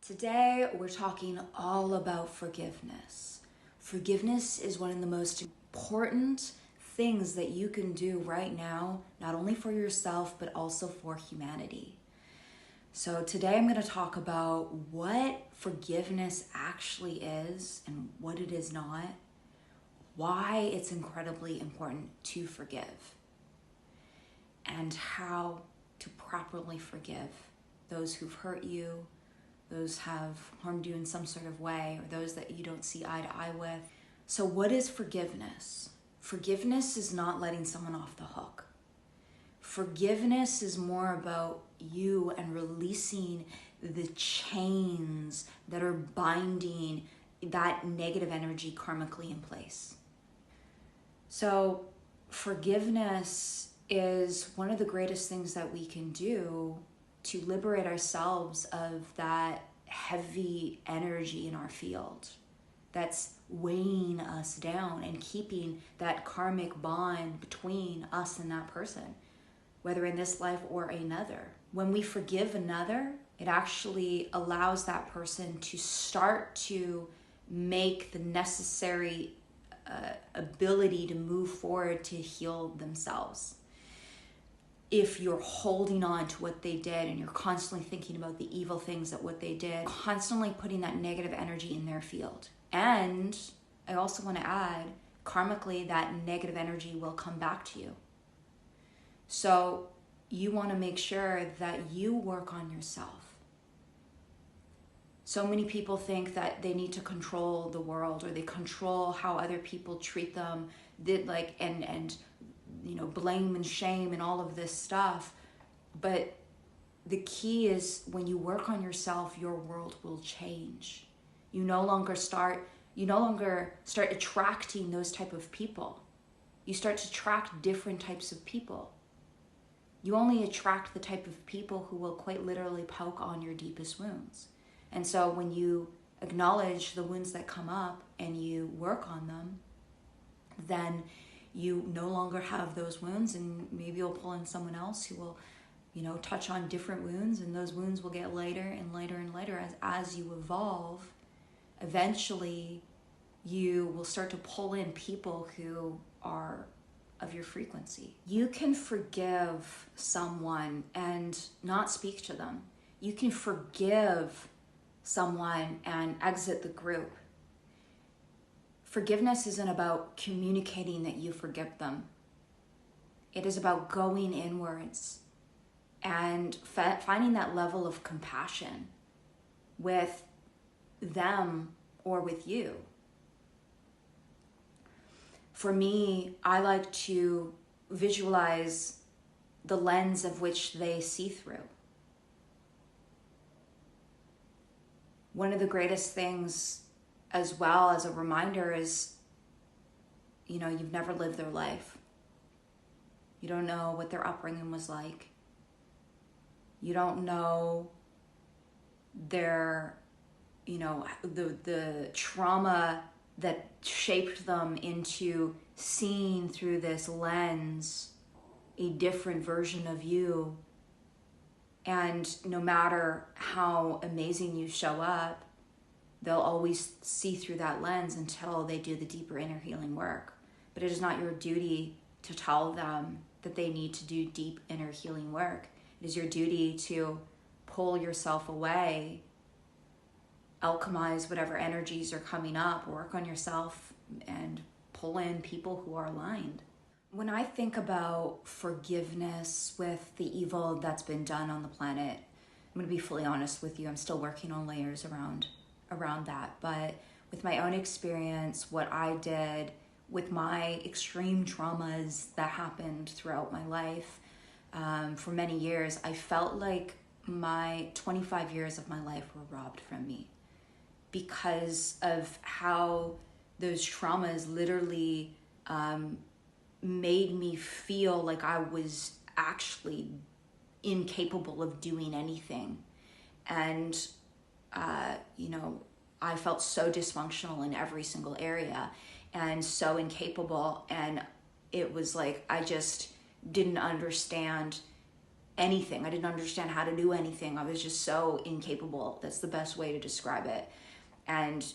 Today, we're talking all about forgiveness. Forgiveness is one of the most important things that you can do right now, not only for yourself, but also for humanity. So today I'm going to talk about what forgiveness actually is and what it is not, why it's incredibly important to forgive, and how to properly forgive those who've hurt you, those have harmed you in some sort of way, or those that you don't see eye to eye with. So what is forgiveness? Forgiveness is not letting someone off the hook. Forgiveness is more about you and releasing the chains that are binding that negative energy karmically in place. So forgiveness is one of the greatest things that we can do to liberate ourselves of that heavy energy in our field that's weighing us down and keeping that karmic bond between us and that person, whether in this life or another. When we forgive another, it actually allows that person to start to make the necessary ability to move forward to heal themselves. If you're holding on to what they did and you're constantly thinking about the evil things that what they did, constantly putting that negative energy in their field. And I also want to add, karmically, that negative energy will come back to you. So you want to make sure that you work on yourself. So many people think that they need to control the world, or they control how other people treat them, blame and shame and all of this stuff. But the key is, when you work on yourself, your world will change. You no longer start attracting those type of people. You start to attract different types of people. You only attract the type of people who will quite literally poke on your deepest wounds. And so when you acknowledge the wounds that come up and you work on them, then you no longer have those wounds, and maybe you'll pull in someone else who will, touch on different wounds, and those wounds will get lighter and lighter and lighter as you evolve. Eventually, you will start to pull in people who are of your frequency. You can forgive someone and not speak to them. You can forgive someone and exit the group. Forgiveness isn't about communicating that you forgive them. It is about going inwards and finding that level of compassion with them or with you. For me, I like to visualize the lens of which they see through. One of the greatest things, as well as a reminder, is, you've never lived their life. You don't know what their upbringing was like. You don't know their, the trauma that shaped them into seeing through this lens a different version of you. And no matter how amazing you show up, they'll always see through that lens until they do the deeper inner healing work. But it is not your duty to tell them that they need to do deep inner healing work. It is your duty to pull yourself away, alchemize whatever energies are coming up, work on yourself, and pull in people who are aligned. When I think about forgiveness with the evil that's been done on the planet, I'm going to be fully honest with you, I'm still working on layers around that. But with my own experience, what I did with my extreme traumas that happened throughout my life, for many years, I felt like my 25 years of my life were robbed from me because of how those traumas literally made me feel like I was actually incapable of doing anything. And I felt so dysfunctional in every single area and so incapable. And it was like I just didn't understand anything. I didn't understand how to do anything. I was just so incapable. That's the best way to describe it. And,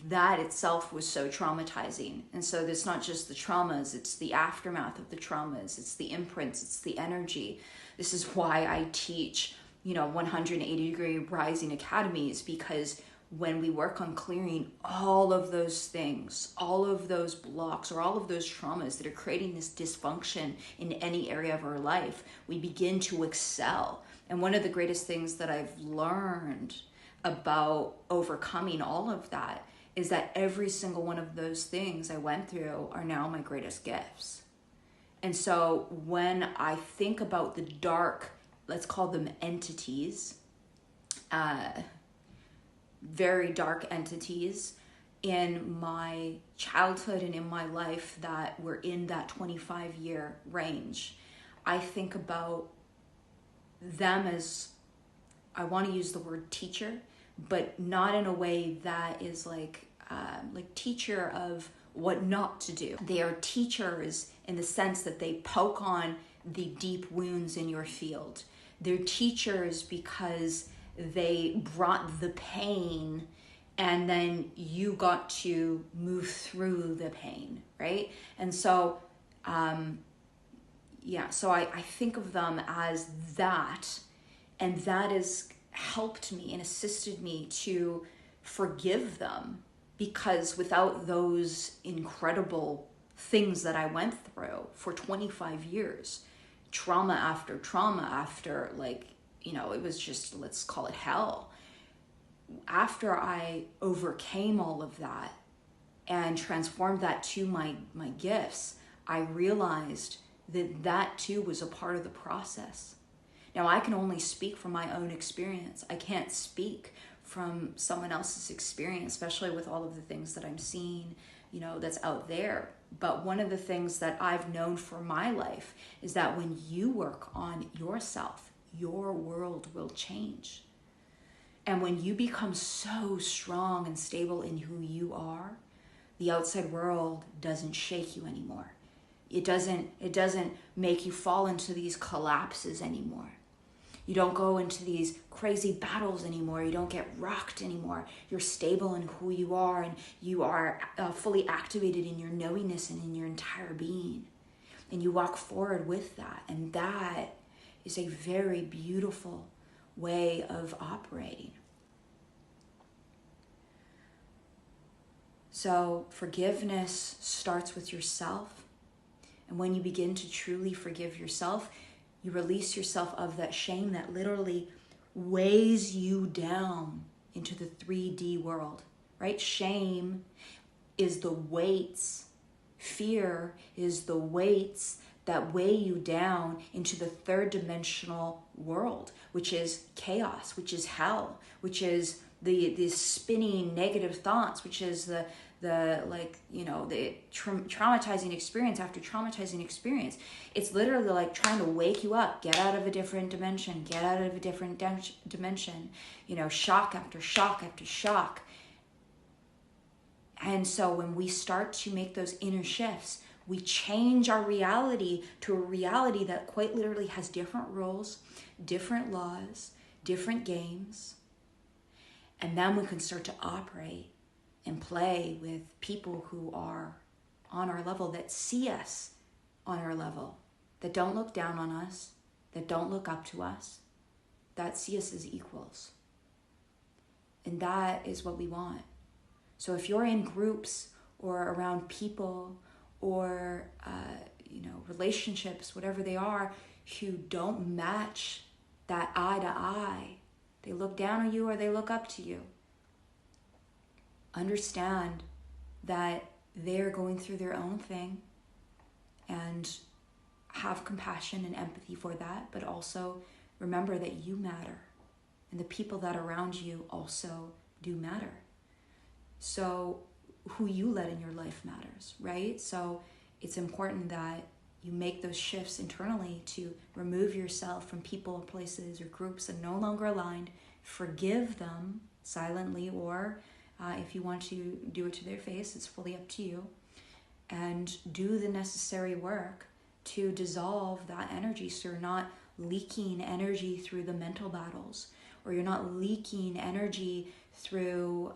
that itself was so traumatizing. And so it's not just the traumas, it's the aftermath of the traumas, it's the imprints, it's the energy. This is why I teach, 180-degree rising academies, because when we work on clearing all of those things, all of those blocks, or all of those traumas that are creating this dysfunction in any area of our life, we begin to excel. And one of the greatest things that I've learned about overcoming all of that is that every single one of those things I went through are now my greatest gifts. And so when I think about the dark, let's call them entities, very dark entities in my childhood and in my life that were in that 25-year range, I think about them as, I want to use the word teacher, but not in a way that is like teacher of what not to do. They are teachers in the sense that they poke on the deep wounds in your field. They're teachers because they brought the pain and then you got to move through the pain, right? And so, so I think of them as that, and that has helped me and assisted me to forgive them, because without those incredible things that I went through for 25 years, trauma after, it was just, let's call it hell. After I overcame all of that and transformed that to my gifts, I realized that too was a part of the process. Now, I can only speak from my own experience. I can't speak from someone else's experience, especially with all of the things that I'm seeing, that's out there. But one of the things that I've known for my life is that when you work on yourself, your world will change. And when you become so strong and stable in who you are, the outside world doesn't shake you anymore. It doesn't make you fall into these collapses anymore. You don't go into these crazy battles anymore. You don't get rocked anymore. You're stable in who you are, and you are fully activated in your knowingness and in your entire being. And you walk forward with that. And that is a very beautiful way of operating. So forgiveness starts with yourself. And when you begin to truly forgive yourself, you release yourself of that shame that literally weighs you down into the 3D world, right? Shame is the weights. Fear is the weights that weigh you down into the third dimensional world, which is chaos, which is hell, which is the spinning negative thoughts, which is the traumatizing experience after traumatizing experience. It's literally like trying to wake you up, get out of a different dimension, shock after shock after shock. And so when we start to make those inner shifts, we change our reality to a reality that quite literally has different rules, different laws, different games. And then we can start to operate and play with people who are on our level, that see us on our level, that don't look down on us, that don't look up to us, that see us as equals. And that is what we want. So if you're in groups or around people or, relationships, whatever they are, who don't match that eye to eye, they look down on you or they look up to you, understand that they're going through their own thing and have compassion and empathy for that, but also remember that you matter and the people that are around you also do matter. So who you let in your life matters, right? So it's important that you make those shifts internally to remove yourself from people, places, or groups that are no longer aligned. Forgive them silently, or if you want to do it to their face, it's fully up to you. And do the necessary work to dissolve that energy so you're not leaking energy through the mental battles, or you're not leaking energy through,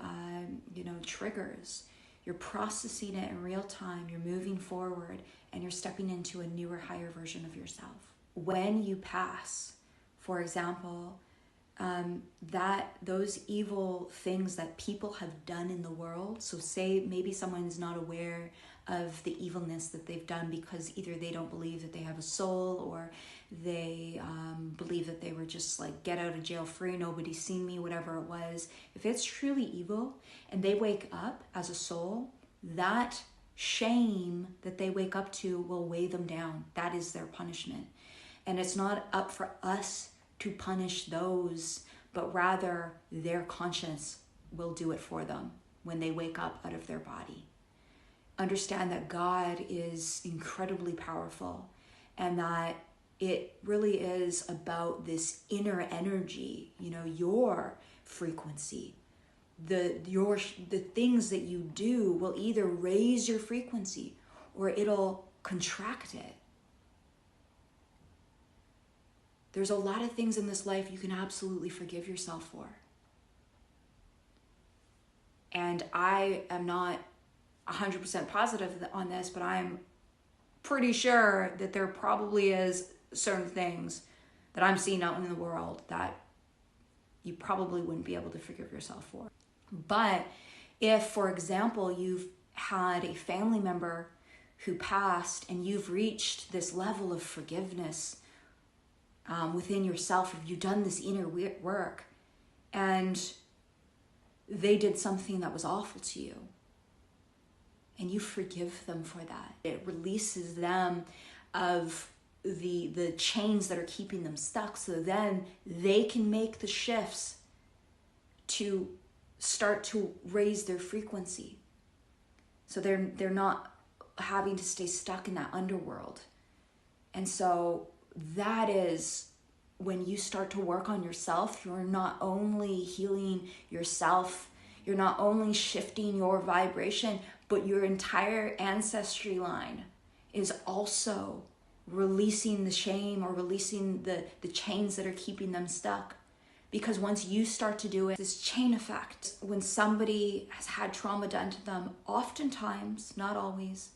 triggers. You're processing it in real time, you're moving forward, and you're stepping into a newer, higher version of yourself. When you pass, for example, that those evil things that people have done in the world, so say maybe someone's not aware of the evilness that they've done because either they don't believe that they have a soul, or they believe that they were just like get out of jail free, nobody's seen me, whatever it was. If it's truly evil and they wake up as a soul, that shame that they wake up to will weigh them down. That is their punishment. And it's not up for us to punish those, but rather their conscience will do it for them when they wake up out of their body. Understand that God is incredibly powerful, and that it really is about this inner energy, your frequency. The things that you do will either raise your frequency or it'll contract it. There's a lot of things in this life you can absolutely forgive yourself for. And I am not 100% positive on this, but I'm pretty sure that there probably is certain things that I'm seeing out in the world that you probably wouldn't be able to forgive yourself for. But if, for example, you've had a family member who passed and you've reached this level of forgiveness within yourself, if you've done this inner work and they did something that was awful to you, and you forgive them for that, it releases them of the chains that are keeping them stuck, so then they can make the shifts to start to raise their frequency. So they're not having to stay stuck in that underworld. And so that is when you start to work on yourself, you're not only healing yourself, you're not only shifting your vibration, but your entire ancestry line is also releasing the shame or releasing the chains that are keeping them stuck. Because once you start to do it, this chain effect, when somebody has had trauma done to them, oftentimes, not always,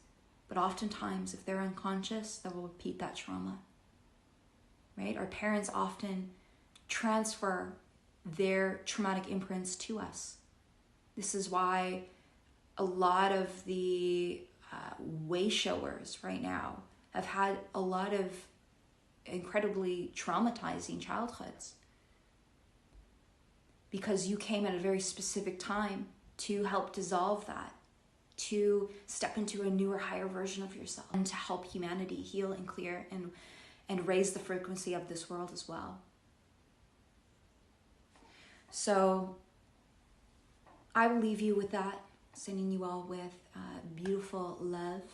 but oftentimes, if they're unconscious, they will repeat that trauma. Right? Our parents often transfer their traumatic imprints to us. This is why a lot of the way showers right now have had a lot of incredibly traumatizing childhoods, because you came at a very specific time to help dissolve that, to step into a newer, higher version of yourself, and to help humanity heal and clear and raise the frequency of this world as well. So I will leave you with that, sending you all with beautiful love